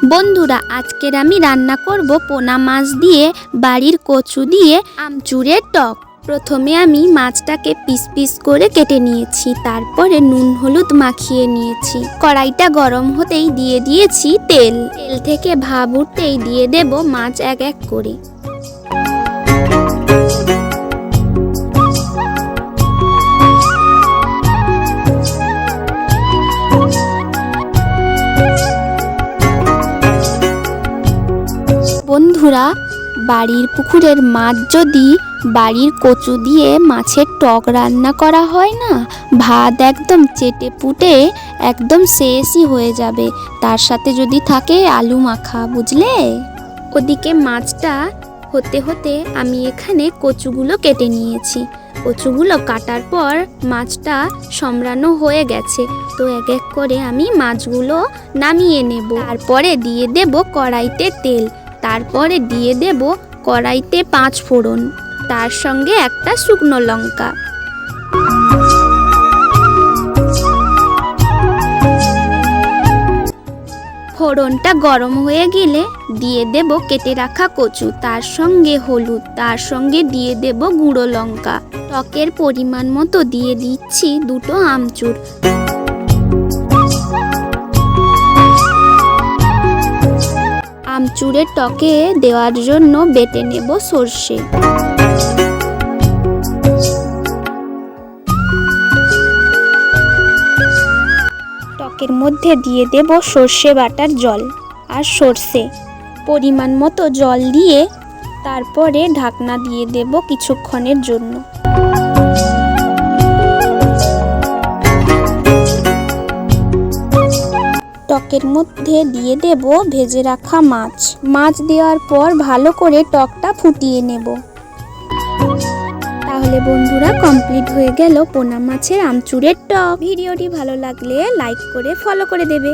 বন্ধুরা, আজকের আমি রান্না করব পোনা মাছ দিয়ে বাড়ির কচু দিয়ে আমচুরের টক। প্রথমে আমি মাছটাকে পিস পিস করে কেটে নিয়েছি, তারপরে নুন হলুদ মাখিয়ে নিয়েছি। কড়াইটা গরম হতেই দিয়ে দিয়েছি তেল। তেল থেকে ভাপ উঠতেই দিয়ে দেব মাছ এক এক করে। বন্ধুরা, বাড়ির পুকুরের মাছ যদি বাড়ির কচু দিয়ে মাছের টক রান্না করা হয় না, ভাত একদম চেটে পুটে একদম শেষই হয়ে যাবে। তার সাথে যদি থাকে আলু মাখা, বুঝলে? ওদিকে মাছটা হতে হতে আমি এখানে কচুগুলো কেটে নিয়েছি। কচুগুলো কাটার পর মাছটা সম্রানো হয়ে গেছে, তো এক এক করে আমি মাছগুলো নামিয়ে নেব। তারপরে দিয়ে দেব কড়াইতে তেল, তারপরে দিয়ে দেব কড়াইতে 5 ফোড়ন, তার সঙ্গে একটা শুকনো লঙ্কা। ফোড়নটা গরম হয়ে গেলে দিয়ে দেব কেটে রাখা কচু, তার সঙ্গে হলুদ, তার সঙ্গে দিয়ে দেব গুঁড়ো লঙ্কা। টকের পরিমাণ মতো দিয়ে দিচ্ছি 2টো আমচুর। আমচুরের টকে দেওয়ার জন্য বেটে নেব সর্ষে। টকের মধ্যে দিয়ে দেব সর্ষে বাটার জল আর সর্ষে। পরিমাণ মতো জল দিয়ে তারপরে ঢাকনা দিয়ে দেব কিছুক্ষণের জন্য। টকের মধ্যে দিয়ে দেব ভেজে রাখা মাছ। মাছ দেওয়ার পর ভালো করে টকটা ফুটিয়ে নেব। তাহলে বন্ধুরা, কমপ্লিট হয়ে গেল পোনা মাছের আমচুরের টক। ভিডিওটি ভালো লাগলে লাইক করে ফলো করে দেবে।